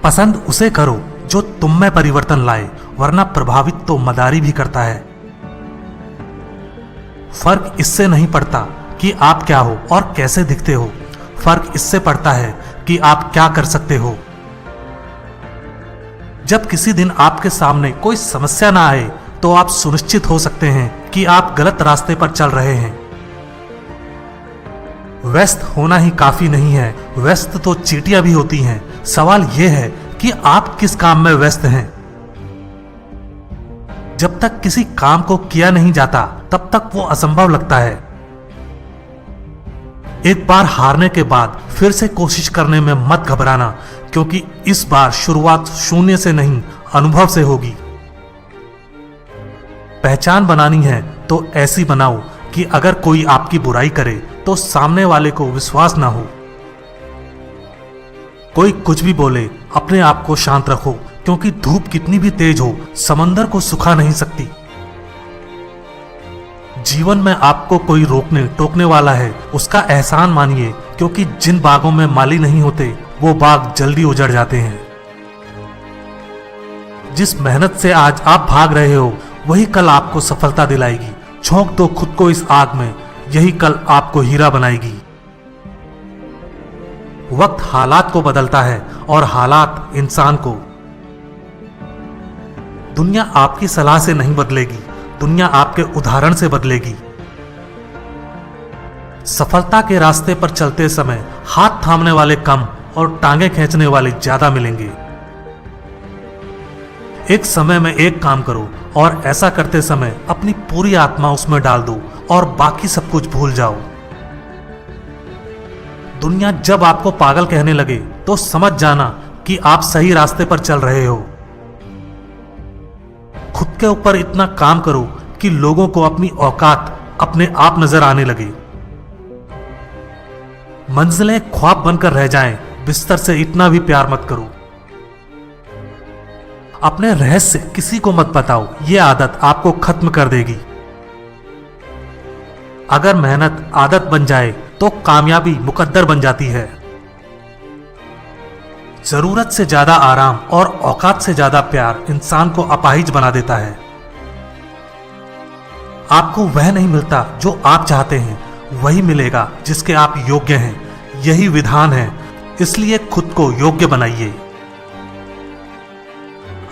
पसंद उसे करो जो तुम में परिवर्तन लाए, वरना प्रभावित तो मदारी भी करता है। फर्क इससे नहीं पड़ता कि आप क्या हो और कैसे दिखते हो, फर्क इससे पड़ता है कि आप क्या कर सकते हो। जब किसी दिन आपके सामने कोई समस्या ना आए तो आप सुनिश्चित हो सकते हैं कि आप गलत रास्ते पर चल रहे हैं। व्यस्त होना ही काफी नहीं है, व्यस्त तो चींटियां भी होती हैं। सवाल यह है कि आप किस काम में व्यस्त हैं। जब तक किसी काम को किया नहीं जाता तब तक वो असंभव लगता है। एक बार हारने के बाद फिर से कोशिश करने में मत घबराना, क्योंकि इस बार शुरुआत शून्य से नहीं, अनुभव से होगी। पहचान बनानी है तो ऐसी बनाओ कि अगर कोई आपकी बुराई करे तो सामने वाले को विश्वास ना हो। कोई कुछ भी बोले, अपने आप को शांत रखो, क्योंकि धूप कितनी भी तेज हो समंदर को सुखा नहीं सकती। जीवन में आपको कोई रोकने टोकने वाला है, उसका एहसान मानिए, क्योंकि जिन बागों में माली नहीं होते वो बाग जल्दी उजड़ जाते हैं। जिस मेहनत से आज आप भाग रहे हो वही कल आपको सफलता दिलाएगी। झोंक दो खुद को इस आग में, यही कल आपको हीरा बनाएगी। वक्त हालात को बदलता है और हालात इंसान को। दुनिया आपकी सलाह से नहीं बदलेगी, दुनिया आपके उदाहरण से बदलेगी। सफलता के रास्ते पर चलते समय हाथ थामने वाले कम और टांगे खींचने वाले ज्यादा मिलेंगे। एक समय में एक काम करो और ऐसा करते समय अपनी पूरी आत्मा उसमें डाल दो और बाकी सब कुछ भूल जाओ। दुनिया जब आपको पागल कहने लगे तो समझ जाना कि आप सही रास्ते पर चल रहे हो। खुद के ऊपर इतना काम करो कि लोगों को अपनी औकात अपने आप नजर आने लगे। मंजिलें ख्वाब बनकर रह जाएं, बिस्तर से इतना भी प्यार मत करो। अपने रहस्य किसी को मत बताओ, यह आदत आपको खत्म कर देगी। अगर मेहनत आदत बन जाए तो कामयाबी मुकद्दर बन जाती है। जरूरत से ज्यादा आराम और औकात से ज्यादा प्यार इंसान को अपाहिज बना देता है। आपको वह नहीं मिलता जो आप चाहते हैं, वही मिलेगा जिसके आप योग्य हैं। यही विधान है, इसलिए खुद को योग्य बनाइए।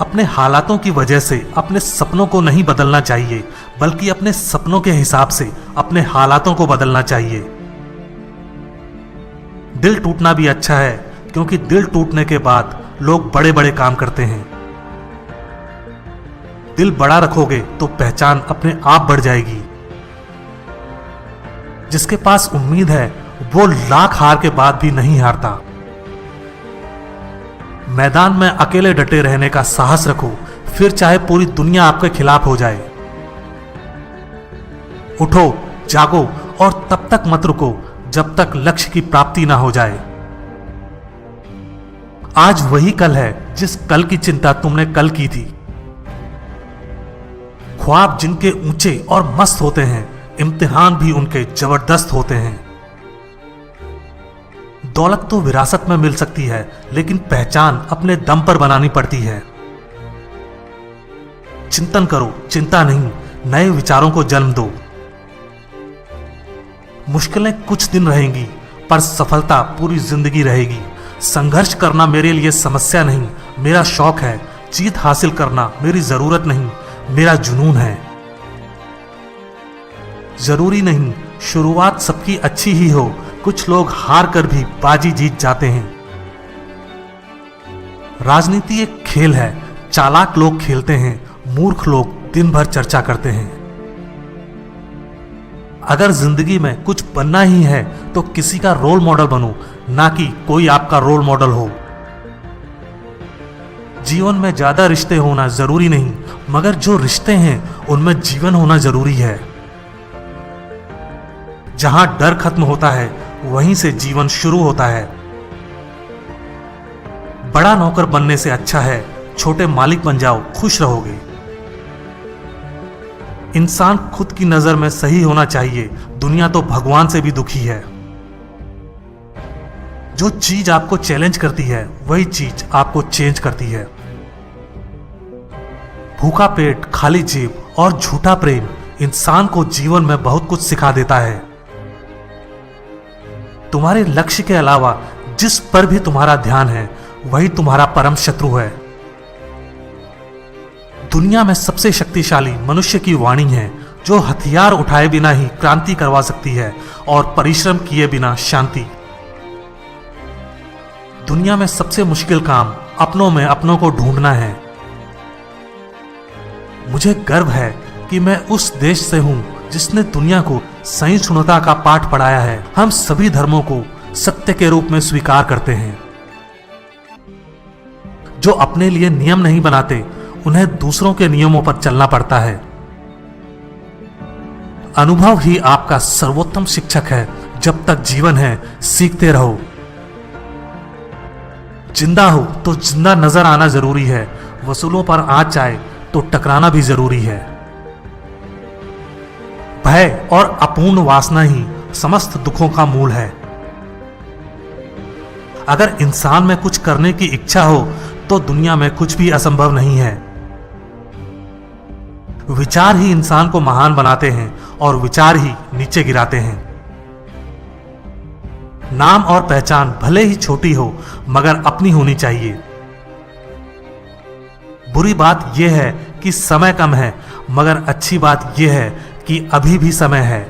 अपने हालातों की वजह से अपने सपनों को नहीं बदलना चाहिए, बल्कि अपने सपनों के हिसाब से अपने हालातों को बदलना चाहिए। दिल टूटना भी अच्छा है, क्योंकि दिल टूटने के बाद लोग बड़े बड़े काम करते हैं। दिल बड़ा रखोगे तो पहचान अपने आप बढ़ जाएगी। जिसके पास उम्मीद है वो लाख हार के बाद भी नहीं हारता। मैदान में अकेले डटे रहने का साहस रखो, फिर चाहे पूरी दुनिया आपके खिलाफ हो जाए। उठो, जागो और तब तक मत रुको जब तक लक्ष्य की प्राप्ति ना हो जाए। आज वही कल है जिस कल की चिंता तुमने कल की थी। ख्वाब जिनके ऊंचे और मस्त होते हैं, इम्तिहान भी उनके जबरदस्त होते हैं। दौलत तो विरासत में मिल सकती है, लेकिन पहचान अपने दम पर बनानी पड़ती है। चिंतन करो, चिंता नहीं, नए विचारों को जन्म दो। मुश्किलें कुछ दिन रहेंगी, पर सफलता पूरी जिंदगी रहेगी। संघर्ष करना मेरे लिए समस्या नहीं, मेरा शौक है। जीत हासिल करना मेरी जरूरत नहीं, मेरा जुनून है। जरूरी नहीं शुरुआत सबकी अच्छी ही हो, कुछ लोग हार कर भी बाजी जीत जाते हैं। राजनीति एक खेल है, चालाक लोग खेलते हैं, मूर्ख लोग दिन भर चर्चा करते हैं। अगर जिंदगी में कुछ बनना ही है तो किसी का रोल मॉडल बनो, ना कि कोई आपका रोल मॉडल हो। जीवन में ज्यादा रिश्ते होना जरूरी नहीं, मगर जो रिश्ते हैं उनमें जीवन होना जरूरी है। जहां डर खत्म होता है वहीं से जीवन शुरू होता है। बड़ा नौकर बनने से अच्छा है छोटे मालिक बन जाओ, खुश रहोगे। इंसान खुद की नजर में सही होना चाहिए, दुनिया तो भगवान से भी दुखी है। जो चीज आपको चैलेंज करती है वही चीज आपको चेंज करती है। भूखा पेट, खाली जेब और झूठा प्रेम इंसान को जीवन में बहुत कुछ सिखा देता है। तुम्हारे लक्ष्य के अलावा जिस पर भी तुम्हारा ध्यान है वही तुम्हारा परम शत्रु है। दुनिया में सबसे शक्तिशाली मनुष्य की वाणी है, जो हथियार उठाए बिना ही क्रांति करवा सकती है और परिश्रम किए बिना शांति। दुनिया में सबसे मुश्किल काम अपनों में अपनों को ढूंढना है। मुझे गर्व है कि मैं उस देश से हूं जिसने दुनिया को सहिष्णुता का पाठ पढ़ाया है। हम सभी धर्मों को सत्य के रूप में स्वीकार करते हैं। जो अपने लिए नियम नहीं बनाते उन्हें दूसरों के नियमों पर चलना पड़ता है। अनुभव ही आपका सर्वोत्तम शिक्षक है। जब तक जीवन है सीखते रहो। जिंदा हो तो जिंदा नजर आना जरूरी है। वसूलों पर आंच आए तो टकराना भी जरूरी है। भय और अपूर्ण वासना ही समस्त दुखों का मूल है। अगर इंसान में कुछ करने की इच्छा हो तो दुनिया में कुछ भी असंभव नहीं है। विचार ही इंसान को महान बनाते हैं और विचार ही नीचे गिराते हैं। नाम और पहचान भले ही छोटी हो मगर अपनी होनी चाहिए। बुरी बात यह है कि समय कम है, मगर अच्छी बात यह है कि अभी भी समय है।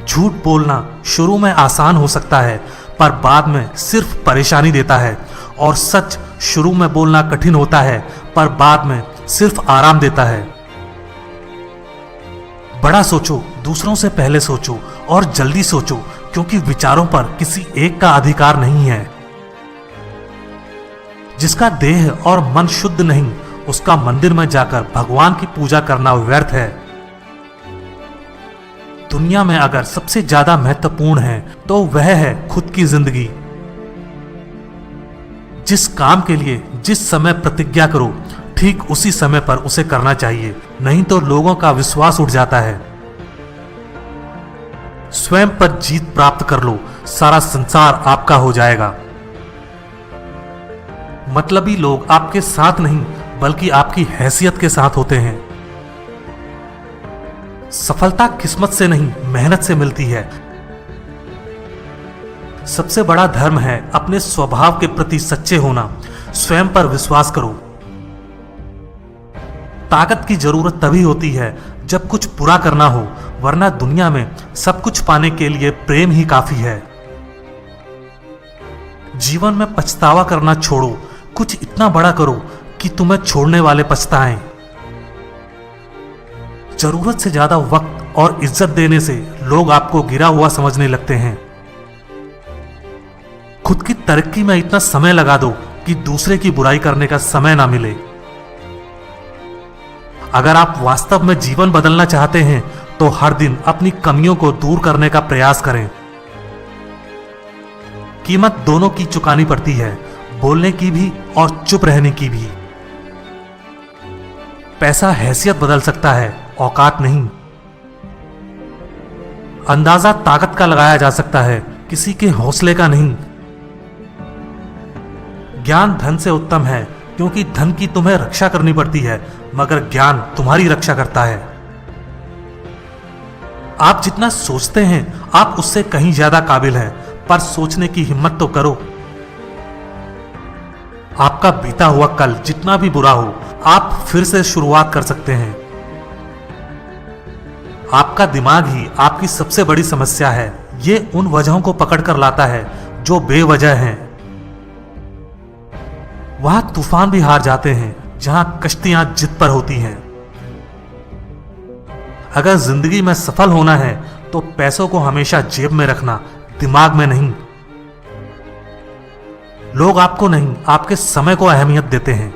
झूठ बोलना शुरू में आसान हो सकता है पर बाद में सिर्फ परेशानी देता है, और सच शुरू में बोलना कठिन होता है पर बाद में सिर्फ आराम देता है। बड़ा सोचो, दूसरों से पहले सोचो और जल्दी सोचो, क्योंकि विचारों पर किसी एक का अधिकार नहीं है। जिसका देह और मन शुद्ध नहीं, उसका मंदिर में जाकर भगवान की पूजा करना व्यर्थ है। दुनिया में अगर सबसे ज्यादा महत्वपूर्ण है तो वह है खुद की जिंदगी। जिस काम के लिए जिस समय प्रतिज्ञा करो, ठीक उसी समय पर उसे करना चाहिए, नहीं तो लोगों का विश्वास उठ जाता है। स्वयं पर जीत प्राप्त कर लो, सारा संसार आपका हो जाएगा। मतलबी लोग आपके साथ नहीं बल्कि आपकी हैसियत के साथ होते हैं। सफलता किस्मत से नहीं मेहनत से मिलती है। सबसे बड़ा धर्म है अपने स्वभाव के प्रति सच्चे होना। स्वयं पर विश्वास करो। ताकत की जरूरत तभी होती है जब कुछ पूरा करना हो, वरना दुनिया में सब कुछ पाने के लिए प्रेम ही काफी है। जीवन में पछतावा करना छोड़ो, कुछ इतना बड़ा करो कि तुम्हें छोड़ने वाले पछताएं। जरूरत से ज्यादा वक्त और इज्जत देने से लोग आपको गिरा हुआ समझने लगते हैं। खुद की तरक्की में इतना समय लगा दो कि दूसरे की बुराई करने का समय ना मिले। अगर आप वास्तव में जीवन बदलना चाहते हैं तो हर दिन अपनी कमियों को दूर करने का प्रयास करें। कीमत दोनों की चुकानी पड़ती है, बोलने की भी और चुप रहने की भी। पैसा हैसियत बदल सकता है, औकात नहीं। अंदाजा ताकत का लगाया जा सकता है, किसी के हौसले का नहीं। ज्ञान धन से उत्तम है, क्योंकि धन की तुम्हें रक्षा करनी पड़ती है, मगर ज्ञान तुम्हारी रक्षा करता है। आप जितना सोचते हैं आप उससे कहीं ज्यादा काबिल हैं, पर सोचने की हिम्मत तो करो। आपका बीता हुआ कल जितना भी बुरा हो, आप फिर से शुरुआत कर सकते हैं। आपका दिमाग ही आपकी सबसे बड़ी समस्या है। ये उन वजहों को पकड़कर लाता है जो बेवजह हैं। वहां तूफान भी हार जाते हैं जहां कश्तियां जिद पर होती हैं। अगर जिंदगी में सफल होना है तो पैसों को हमेशा जेब में रखना, दिमाग में नहीं। लोग आपको नहीं, आपके समय को अहमियत देते हैं।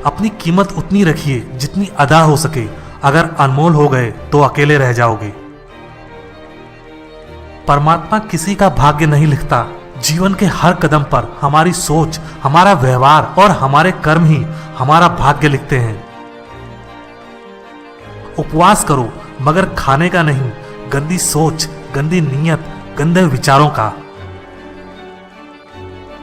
अपनी कीमत उतनी रखिए जितनी अदा हो सके। अगर अनमोल हो गए तो अकेले रह जाओगे। परमात्मा किसी का भाग्य नहीं लिखता। जीवन के हर कदम पर हमारी सोच, हमारा व्यवहार और हमारे कर्म ही हमारा भाग्य लिखते हैं। उपवास करो, मगर खाने का नहीं। गंदी सोच, गंदी नीयत, गंदे विचारों का।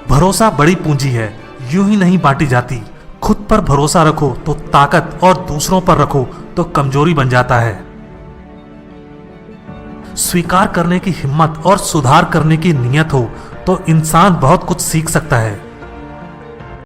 भरोसा बड़ी पूंजी है, यूं ही नहीं बांटी जाती। खुद पर भरोसा रखो तो ताकत, और दूसरों पर रखो तो कमजोरी बन जाता है। स्वीकार करने की हिम्मत और सुधार करने की नीयत हो तो इंसान बहुत कुछ सीख सकता है।